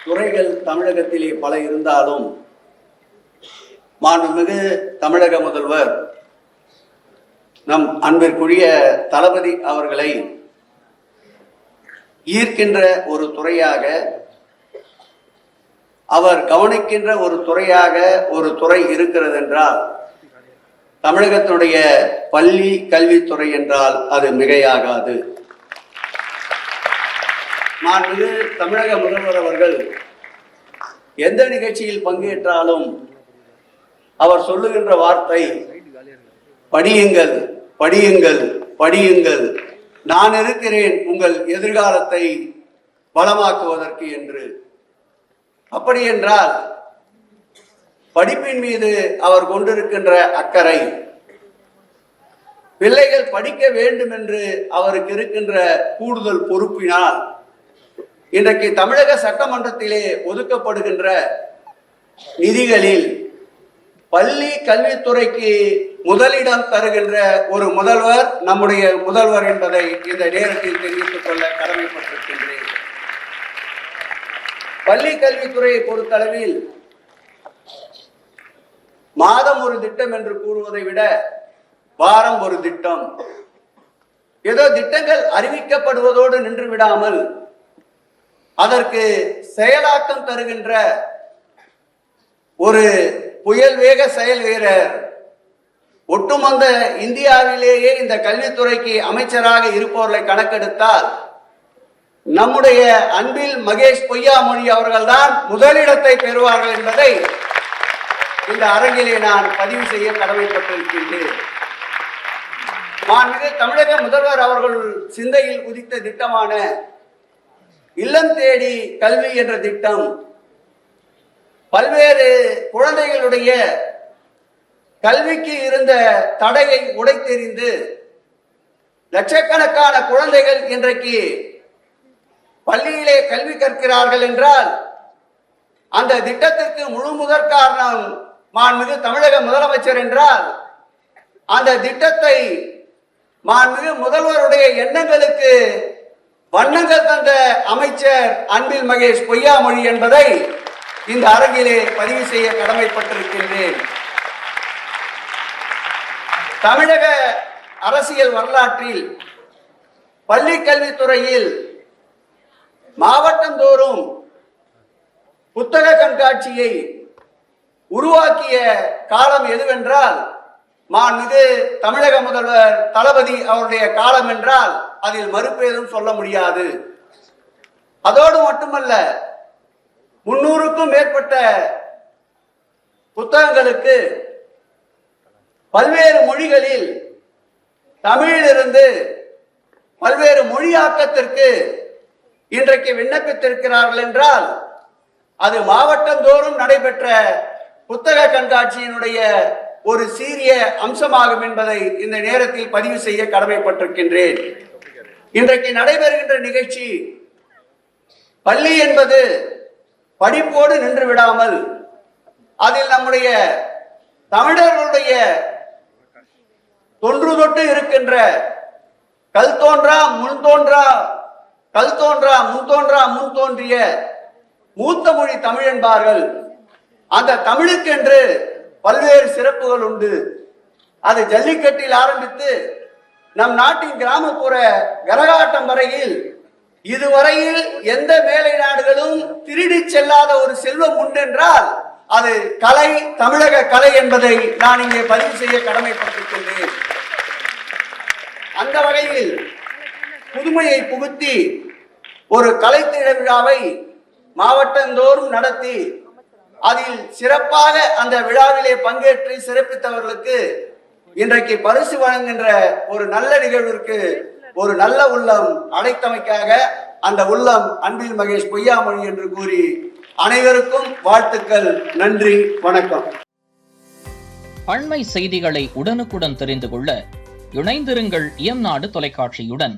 துறைகள் தமிழகத்திலே பல இருந்தாலும் மாண்புமிகு தமிழக முதல்வர் நம் அன்பிற்குரிய தளபதி அவர்களை ஈர்க்கின்ற ஒரு துறையாக, அவர் கவனிக்கின்ற ஒரு துறையாக ஒரு துறை இருக்கிறது என்றால் தமிழகத்தினுடைய பள்ளி கல்வித்துறை என்றால் அது மிகையாகாது. மாண்புமிகு தமிழக முதல்வர் அவர்கள் எந்த நிகழ்ச்சியில் பங்கேற்றாலும் அவர் சொல்லுகின்ற வார்த்தை படியுங்கள், படியுங்கள், படியுங்கள், நான் இருக்கிறேன் உங்கள் எதிர்காலத்தை வளமாக்குவதற்கு என்று. அப்படி என்றால் படிப்பின் மீது அவர் கொண்டிருக்கின்ற அக்கறை, பிள்ளைகள் படிக்க வேண்டும் என்று அவருக்கு இருக்கின்ற கூடுதல் பொறுப்பினால் இன்றைக்கு தமிழக சட்டமன்றத்திலே ஒதுக்கப்படுகின்ற நிதிகளில் பள்ளி கல்வித்துறைக்கு முதலிடம் தருகின்ற ஒரு முதல்வர் நம்முடைய முதல்வர் என்பதை இந்த நேரத்தில் தெரிவித்துக் கொள்ள கடமைப்பட்டிருக்கின்றேன். பள்ளி கல்வித்துறையை பொறுத்தளவில் மாதம் ஒரு திட்டம் என்று கூறுவதை விட வாரம் ஒரு திட்டம், ஏதோ திட்டங்கள் அறிவிக்கப்படுவதோடு நின்று விடாமல் அதற்கு செயலாக்கம் தருகின்ற ஒரு புயல் வேக செயல் வீரர், ஒட்டுமொத்த இந்தியாவிலேயே இந்த கல்வித்துறைக்கு அமைச்சராக இருப்பவர்களை கணக்கெடுத்தால் நம்முடைய அன்பில் மகேஷ் பொய்யாமொழி அவர்கள்தான் முதலிடத்தை பெறுவார்கள் என்பதை இந்த அரங்கிலே நான் பதிவு செய்ய கடமைப்பட்டிருக்கின்றேன். மாண்புமிகு தமிழக முதல்வர் அவர்கள் சிந்தையில் உதித்த திட்டமான இல்லம் தேடி கல்வி என்ற திட்டம் பல்வேறு குழந்தைகளுடைய கல்விக்கு இருந்த தடையை உடைத்தெறிந்து லட்சக்கணக்கான குழந்தைகள் இன்றைக்கு பள்ளியிலே கல்வி கற்கிறார்கள் என்றால் அந்த திட்டத்திற்கு முழு முதற் காரணம் மாண்புமிகு தமிழக முதலமைச்சர் என்றால் அந்த திட்டத்தை மாண்புமிகு முதல்வருடைய எண்ணங்களுக்கு வண்ணங்கள் தந்த அமைச்சர் அன்பில் மகேஷ் பொய்யாமொழி என்பதை இந்த அரங்கிலே பதிவு செய்ய கடமைப்பட்டிருக்கின்றேன். தமிழக அரசியல் வரலாற்றில் பள்ளி கல்வித்துறையில் மாவட்டந்தோறும் புத்தக கண்காட்சியை உருவாக்கிய காலம் எதுவென்றால் மாண்புமிகு தமிழக முதல்வர் தளபதி அவருடைய காலம் என்றால் அதில் மறுப்பேதும் சொல்ல முடியாது. அதோடு மட்டுமல்ல, 300க்கும் மேற்பட்ட புத்தகங்களுக்கு பல்வேறு மொழிகளில் தமிழிலிருந்து பல்வேறு மொழியாக்கத்திற்கு இன்றைக்கு விண்ணப்பித்திருக்கிறார்கள் என்றால் அது மாவட்டந்தோறும் நடைபெற்ற புத்தக கண்காட்சியினுடைய ஒரு சீரிய அம்சமாகும் என்பதை இந்த நேரத்தில் பதிவு செய்ய கடமைப்பட்டிருக்கின்றேன். இன்றைக்கு நடைபெறுகின்ற நிகழ்ச்சி பள்ளி என்பது படிப்போடு நின்று விடாமல் அதில் நம்முடைய தமிழர்களுடைய தொன்று தொட்டு இருக்கின்ற கல் தோன்றா முன் தோன்றா, கல் தோன்றா முன் தோன்றா முன் தோன்றிய மூத்த மொழி தமிழ் என்பார்கள். அந்த தமிழுக்கென்று பல்வேறு சிறப்புகள் உண்டு. அது ஜல்லிக்கட்டில் ஆரம்பித்து நம் நாட்டின் கிராமப்புற கரகாட்டம் வரையில் இதுவரையில் எந்த மேலை நாடுகளும் திருடி செல்லாத ஒரு செல்வம் உண்டென்றால் அது கலை, தமிழக கலை என்பதை நான் இங்கே பதிவு செய்ய கடமைப்பட்டிருக்கின்றேன். அந்த வகையில் புதுமையை புகுத்தி ஒரு கலை திருவிழாவை மாவட்டந்தோறும் நடத்தி அதில் சிறப்பாக அந்த விழாவிலே பங்கேற்று சிறப்பித்தவர்களுக்கு இன்றைக்கு பரிசு வழங்குகின்ற ஒரு நல்ல நிகழ்விற்கு ஒரு நல்ல உள்ளம் அடைத்தமைக்காக அந்த உள்ளம் அன்பில் மகேஷ் பொய்யாமொழி என்று கூறி அனைவருக்கும் வாழ்த்துக்கள். நன்றி, வணக்கம். அண்மை செய்திகளை உடனுக்குடன் தெரிந்து கொள்ள இணைந்திருங்கள் இயம்நாடு தொலைக்காட்சியுடன்.